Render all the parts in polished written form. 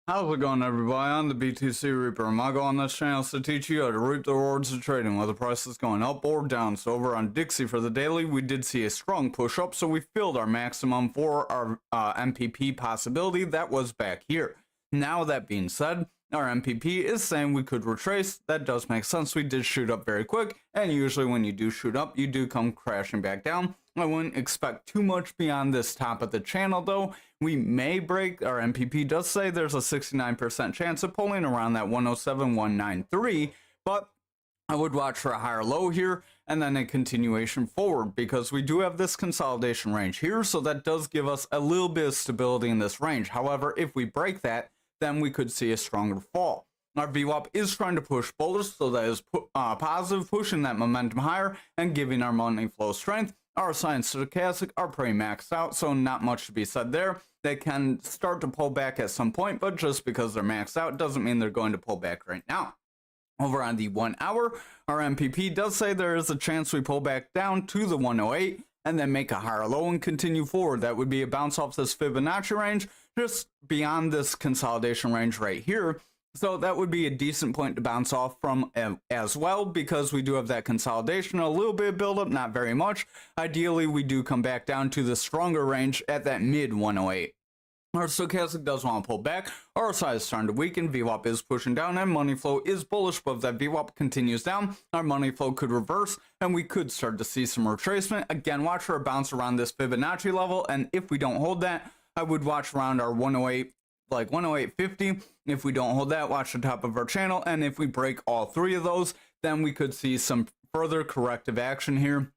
How's it going, everybody? I'm the BTCReaper. My goal on this channel is to teach you how to reap the rewards of trading, whether price is going up or down. So over on Dixie for the daily, we did see a strong push up, so we filled our maximum for our MPP possibility that was back here. Now that being said, our MPP is saying we could retrace. That does make sense. We did shoot up very quick, and usually when you do shoot up, you do come crashing back down. I wouldn't expect too much beyond this top of the channel, though. We may break. Our MPP does say there's a 69% chance of pulling around that 107,193, but I would watch for a higher low here and then a continuation forward, because we do have this consolidation range here, so that does give us a little bit of stability in this range. However, if we break that, then we could see a stronger fall. Our VWAP is trying to push bullish, so that is positive, pushing that momentum higher and giving our money flow strength. Our science stochastic are pretty maxed out, so not much to be said there. They can start to pull back at some point, but just because they're maxed out doesn't mean they're going to pull back right now. Over on the 1 hour, our MPP does say there is a chance we pull back down to the 108 and then make a higher low and continue forward. That would be a bounce off this Fibonacci range, just beyond this consolidation range right here. So that would be a decent point to bounce off from as well, because we do have that consolidation, a little bit of buildup, not very much. Ideally, we do come back down to the stronger range at that mid 108. Our stochastic does want to pull back. RSI is starting to weaken. VWAP is pushing down, and money flow is bullish. But if that VWAP continues down, our money flow could reverse, and we could start to see some retracement. Again, watch for a bounce around this Fibonacci level, and if we don't hold that, I would watch around our 108. Like 108.50. If we don't hold that, watch the top of our channel, and if we break all three of those, then we could see some further corrective action here.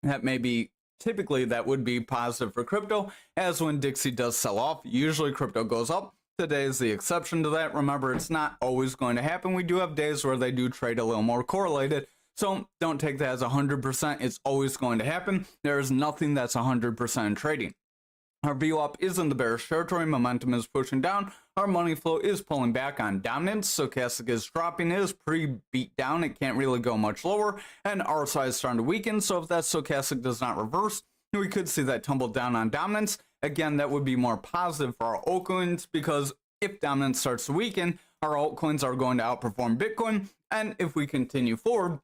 That may be, typically that would be positive for crypto, as when Dixie does sell off, usually crypto goes up. Today is the exception to that. Remember, it's not always going to happen. We do have days where they do trade a little more correlated, so don't take that as 100%. It's always going to happen. There is nothing that's 100% in trading. Our VWAP is in the bearish territory, momentum is pushing down, our money flow is pulling back on dominance, stochastic is dropping, it is pretty beat down, it can't really go much lower, and RSI is starting to weaken, so if that stochastic does not reverse, we could see that tumble down on dominance. Again, that would be more positive for our altcoins, because if dominance starts to weaken, our altcoins are going to outperform Bitcoin, and if we continue forward,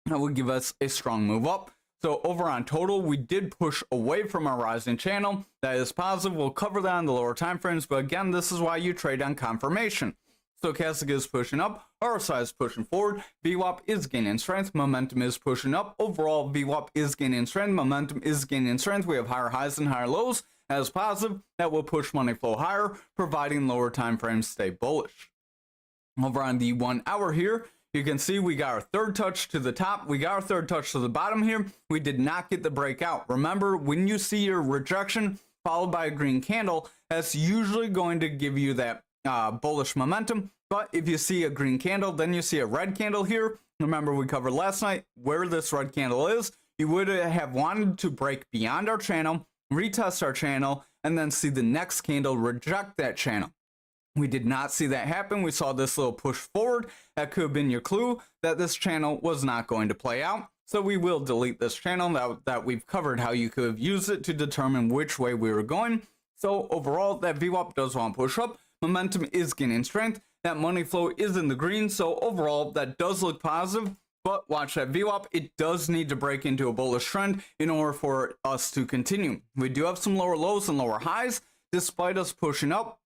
that would give us a strong move up. So over on total, we did push away from our rising channel. That is positive. We'll cover that on the lower time frames, but again, this is why you trade on confirmation. Stochastic is pushing up, RSI is pushing forward, VWAP is gaining strength, momentum is pushing up. Overall, VWAP is gaining strength, momentum is gaining strength. We have higher highs and higher lows. That is positive. That will push money flow higher, providing lower time frames stay bullish. Over on the 1 hour here, you can see we got our third touch to the top. We got our third touch to the bottom here. We did not get the breakout. Remember, when you see your rejection followed by a green candle, that's usually going to give you that bullish momentum. But if you see a green candle, then you see a red candle here. Remember, we covered last night where this red candle is. You would have wanted to break beyond our channel, retest our channel, and then see the next candle reject that channel. We did not see that happen. We saw this little push forward. That could have been your clue that this channel was not going to play out. So we will delete this channel that we've covered how you could have used it to determine which way we were going. So overall, that VWAP does want to push up. Momentum is gaining strength. That money flow is in the green. So overall, that does look positive. But watch that VWAP. It does need to break into a bullish trend in order for us to continue. We do have some lower lows and lower highs despite us pushing up.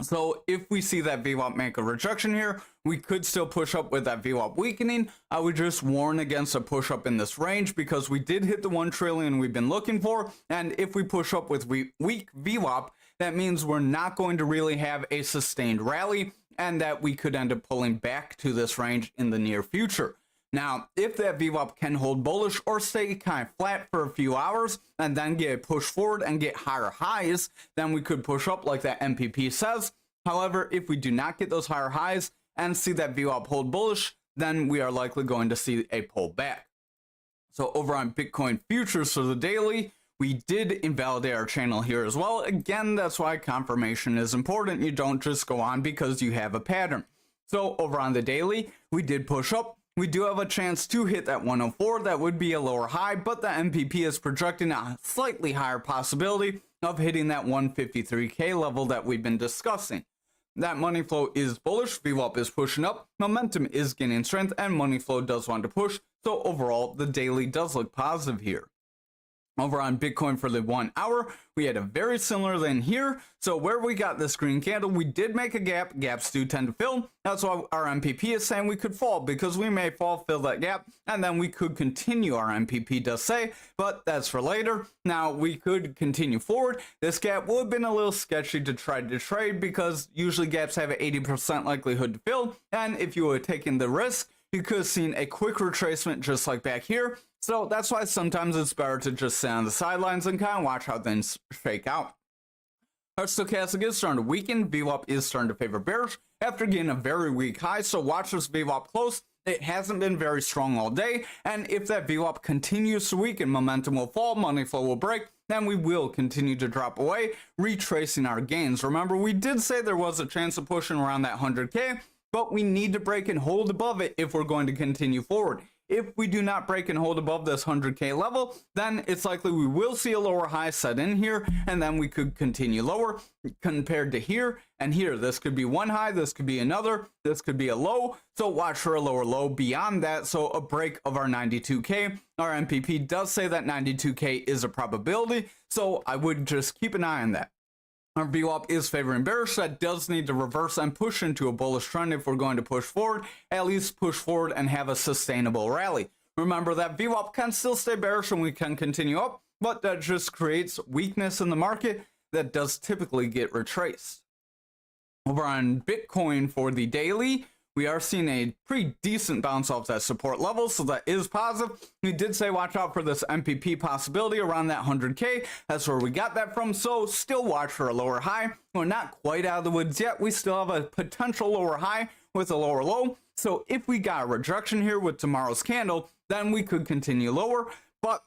So if we see that VWAP make a rejection here, we could still push up with that VWAP weakening. I would just warn against a push up in this range, because we did hit the 1 trillion we've been looking for. And if we push up with weak VWAP, that means we're not going to really have a sustained rally, and that we could end up pulling back to this range in the near future. Now, if that VWAP can hold bullish or stay kind of flat for a few hours and then get a push forward and get higher highs, then we could push up like that MPP says. However, if we do not get those higher highs and see that VWAP hold bullish, then we are likely going to see a pullback. So over on Bitcoin futures for the daily, we did invalidate our channel here as well. Again, that's why confirmation is important. You don't just go on because you have a pattern. So over on the daily, we did push up. We do have a chance to hit that 104. That would be a lower high, but the MPP is projecting a slightly higher possibility of hitting that 153K level that we've been discussing. that money flow is bullish, VWAP is pushing up, momentum is gaining strength, and money flow does want to push. So overall, the daily does look positive here. Over on Bitcoin for the 1 hour, we had a very similar than here. So where we got this green candle, we did make a gap. Gaps do tend to fill. That's why our MPP is saying we could fall, because we may fall, fill that gap, and then we could continue, our MPP does say, but that's for later. Now, we could continue forward. This gap would have been a little sketchy to try to trade, because usually gaps have an 80% likelihood to fill, and if you would have taken the risk, you could have seen a quick retracement just like back here. So that's why sometimes it's better to just sit on the sidelines and kind of watch how things shake out. Our stochastic is starting to weaken. VWAP is starting to favor bearish after getting a very weak high. So watch this VWAP close. It hasn't been very strong all day. And if that VWAP continues to weaken, momentum will fall, money flow will break, then we will continue to drop away, retracing our gains. Remember, we did say there was a chance of pushing around that 100K, but we need to break and hold above it if we're going to continue forward. If we do not break and hold above this 100K level, then it's likely we will see a lower high set in here, and then we could continue lower compared to here and here. This could be one high, this could be another, this could be a low. So watch for a lower low beyond that. So a break of our 92K. Our MPP does say that 92K is a probability, so I would just keep an eye on that. Our VWAP is favoring bearish. That does need to reverse and push into a bullish trend if we're going to push forward, at least push forward and have a sustainable rally. Remember that VWAP can still stay bearish and we can continue up, but that just creates weakness in the market that does typically get retraced. Over on Bitcoin for the daily, we are seeing a pretty decent bounce off that support level, so that is positive. We did say watch out for this MPP possibility around that 100K. That's where we got that from, so still watch for a lower high. We're not quite out of the woods yet. We still have a potential lower high with a lower low. So if we got a rejection here with tomorrow's candle, then we could continue lower. But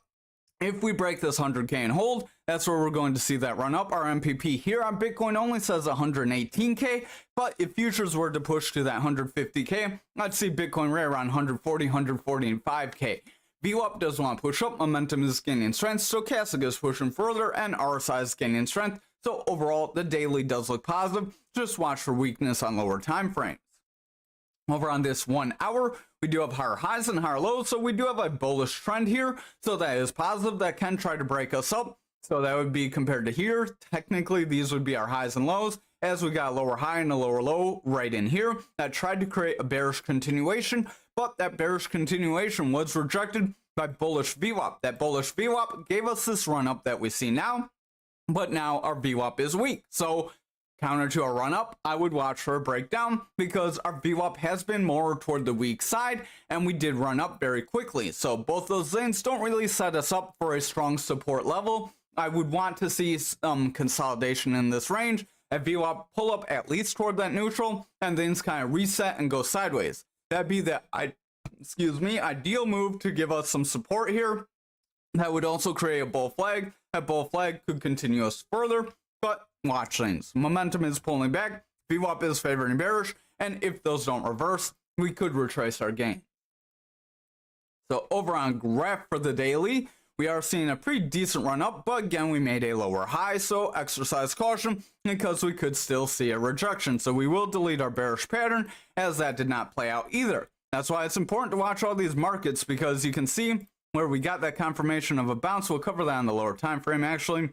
if we break this 100K and hold, that's where we're going to see that run up. Our MPP here on Bitcoin only says 118K, but if futures were to push to that 150K, I'd see Bitcoin right around 140, 145K. VWAP does want to push up, momentum is gaining strength, stochastic is pushing further, and RSI is gaining strength. So overall, the daily does look positive. Just watch for weakness on lower time frames. Over on this 1 hour, we do have higher highs and higher lows, so we do have a bullish trend here. So that is positive. That can try to break us up. So that would be compared to here. Technically, these would be our highs and lows, as we got a lower high and a lower low right in here. That tried to create a bearish continuation, but that bearish continuation was rejected by bullish VWAP. That bullish VWAP gave us this run up that we see now, but now our VWAP is weak. So counter to a run up, I would watch for a breakdown, because our VWAP has been more toward the weak side and we did run up very quickly. So both those things don't really set us up for a strong support level. I would want to see some consolidation in this range, a VWAP pull up at least toward that neutral, and things kind of reset and go sideways. That'd be the ideal move to give us some support here. That would also create a bull flag. That bull flag could continue us further, but watch things. Momentum is pulling back, VWAP is favoring bearish, and if those don't reverse, we could retrace our gain. So over on graph for the daily, we are seeing a pretty decent run up, but again, we made a lower high, so exercise caution because we could still see a rejection. So we will delete our bearish pattern, as that did not play out either. That's why it's important to watch all these markets, because you can see where we got that confirmation of a bounce. We'll cover that on the lower time frame actually.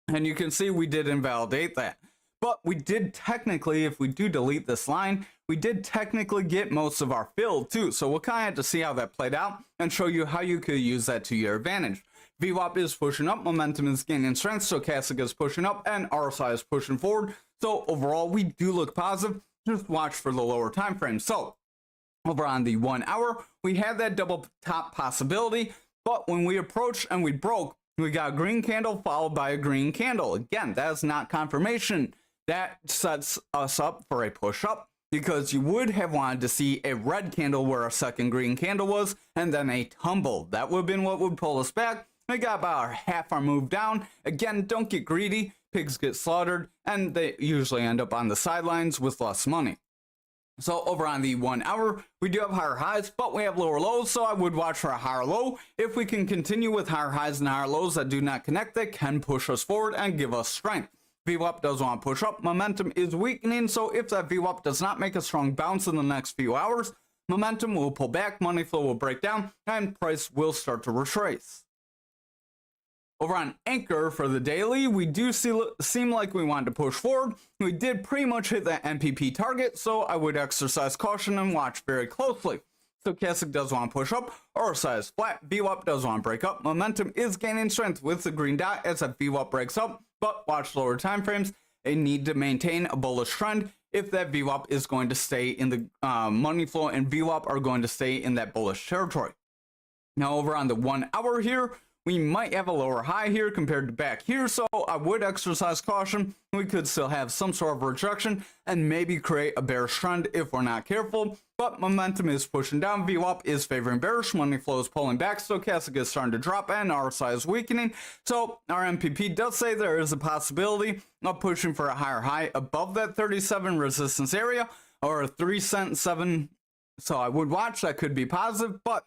And you can see we did invalidate that. But we did technically, if we do delete this line, we did technically get most of our fill too. So we'll kind of have to see how that played out and show you how you could use that to your advantage. VWAP is pushing up, momentum is gaining strength, stochastic is pushing up, and RSI is pushing forward. So overall, we do look positive. Just watch for the lower time frame. So over on the 1 hour, we had that double top possibility, but when we approached and we broke, we got a green candle followed by a green candle. Again, that is not confirmation. That sets us up for a push up, because you would have wanted to see a red candle where our second green candle was, and then a tumble. That would have been what would pull us back. We got about half our move down. Again, don't get greedy. Pigs get slaughtered, and they usually end up on the sidelines with less money. So over on the 1 hour, we do have higher highs, but we have lower lows, so I would watch for a higher low. If we can continue with higher highs and higher lows that do not connect, they can push us forward and give us strength. VWAP does want to push up, momentum is weakening, so if that VWAP does not make a strong bounce in the next few hours, momentum will pull back, money flow will break down, and price will start to retrace. Over on Anchor for the daily, we do seem like we wanted to push forward. We did pretty much hit that MPP target, so I would exercise caution and watch very closely. Stochastic does want to push up, RSI is flat, VWAP does want to break up, momentum is gaining strength with the green dot as that VWAP breaks up, but watch lower time frames. They need to maintain a bullish trend if that VWAP is going to stay in the money flow and VWAP are going to stay in that bullish territory. Now over on the 1 hour here, we might have a lower high here compared to back here, so I would exercise caution. We could still have some sort of rejection and maybe create a bearish trend if we're not careful, but momentum is pushing down, VWAP is favoring bearish, money flow is pulling back, stochastic is starting to drop, and RSI is weakening, so our MPP does say there is a possibility of pushing for a higher high above that 37 resistance area, or a 3.7, so I would watch, that could be positive, but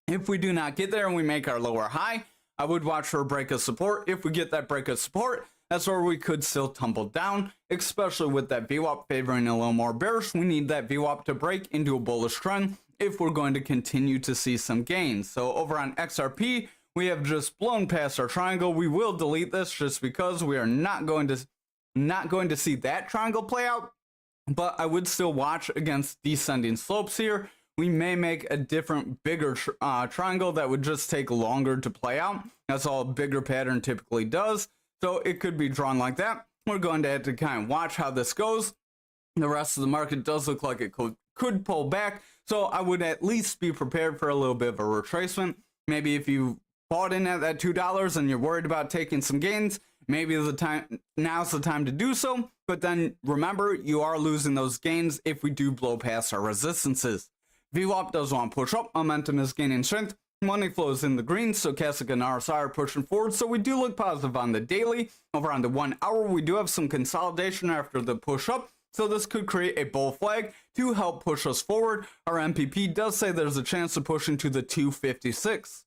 if we do not get there and we make our lower high, I would watch for a break of support. If we get that break of support, that's where we could still tumble down, especially with that VWAP favoring a little more bearish. We need that VWAP to break into a bullish trend if we're going to continue to see some gains. So over on XRP, we have just blown past our triangle. We will delete this just because we are not going to see that triangle play out, but I would still watch against descending slopes here. We may make a different, bigger triangle that would just take longer to play out. That's all a bigger pattern typically does. So it could be drawn like that. We're going to have to kind of watch how this goes. The rest of the market does look like it could pull back. So I would at least be prepared for a little bit of a retracement. Maybe if you bought in at that $2 and you're worried about taking some gains, maybe now's the time to do so. But then remember, you are losing those gains if we do blow past our resistances. VWAP does want to push up, momentum is gaining strength, money flows in the green, stochastic and RSI are pushing forward, so we do look positive on the daily. Over on the 1 hour, we do have some consolidation after the push up, so this could create a bull flag to help push us forward. Our MPP does say there's a chance of pushing to the 256,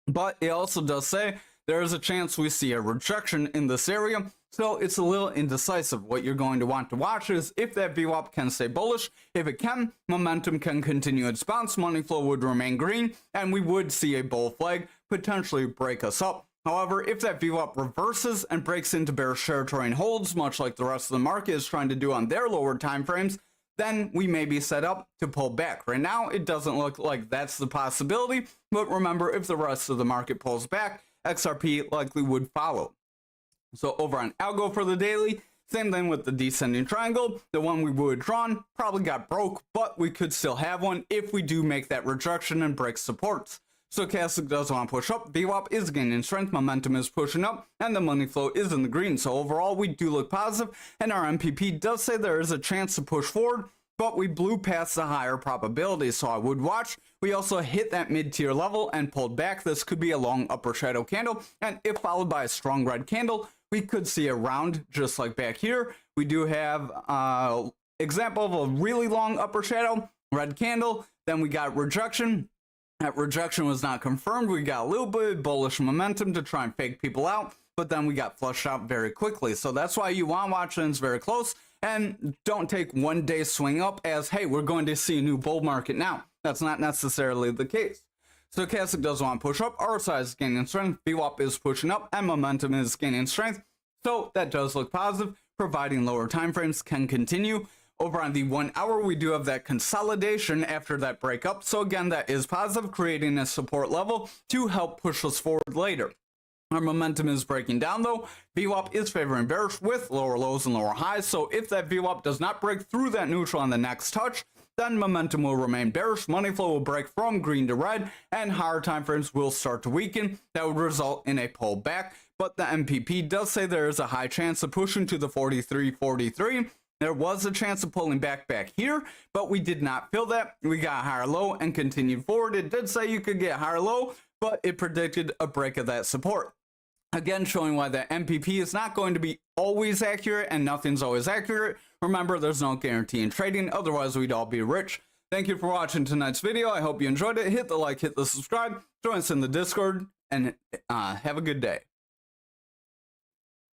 but it also does say there is a chance we see a rejection in this area, so it's a little indecisive. What you're going to want to watch is if that VWAP can stay bullish. If it can, momentum can continue its bounce, money flow would remain green, and we would see a bull flag potentially break us up. However, if that VWAP reverses and breaks into bearish territory and holds, much like the rest of the market is trying to do on their lower time frames, then we may be set up to pull back. Right now, it doesn't look like that's the possibility, but remember, if the rest of the market pulls back, XRP likely would follow. So over on Algo for the daily, same thing with the descending triangle. The one we would have drawn probably got broke, but we could still have one if we do make that rejection and break supports. Stochastic does want to push up, VWAP is gaining strength, momentum is pushing up, and the money flow is in the green. So overall, we do look positive, and our MPP does say there is a chance to push forward, but we blew past the higher probability, so I would watch. We also hit that mid-tier level and pulled back. This could be a long upper shadow candle, and if followed by a strong red candle, we could see a round just like back here. We do have example of a really long upper shadow, red candle, then we got rejection. That rejection was not confirmed. We got a little bit of bullish momentum to try and fake people out, but then we got flushed out very quickly. So that's why you want to watch things very close and don't take 1 day swing up as, hey, we're going to see a new bull market now. That's not necessarily the case. Stochastic does want to push up, RSI is gaining strength, VWAP is pushing up, and momentum is gaining strength. So that does look positive, providing lower time frames can continue. Over on the 1 hour, we do have that consolidation after that breakup. So again, that is positive, creating a support level to help push us forward later. Our momentum is breaking down though. VWAP is favoring bearish with lower lows and lower highs. So if that VWAP does not break through that neutral on the next touch, then momentum will remain bearish, money flow will break from green to red, and higher time frames will start to weaken. That would result in a pullback, but the MPP does say there is a high chance of pushing to the 43.43. There was a chance of pulling back here, but we did not feel that. We got higher low and continued forward. It did say you could get higher low, but it predicted a break of that support. Again, showing why the MPP is not going to be always accurate and nothing's always accurate. Remember, there's no guarantee in trading, otherwise we'd all be rich. Thank you for watching tonight's video. I hope you enjoyed it. Hit the like, hit the subscribe, join us in the Discord, and have a good day.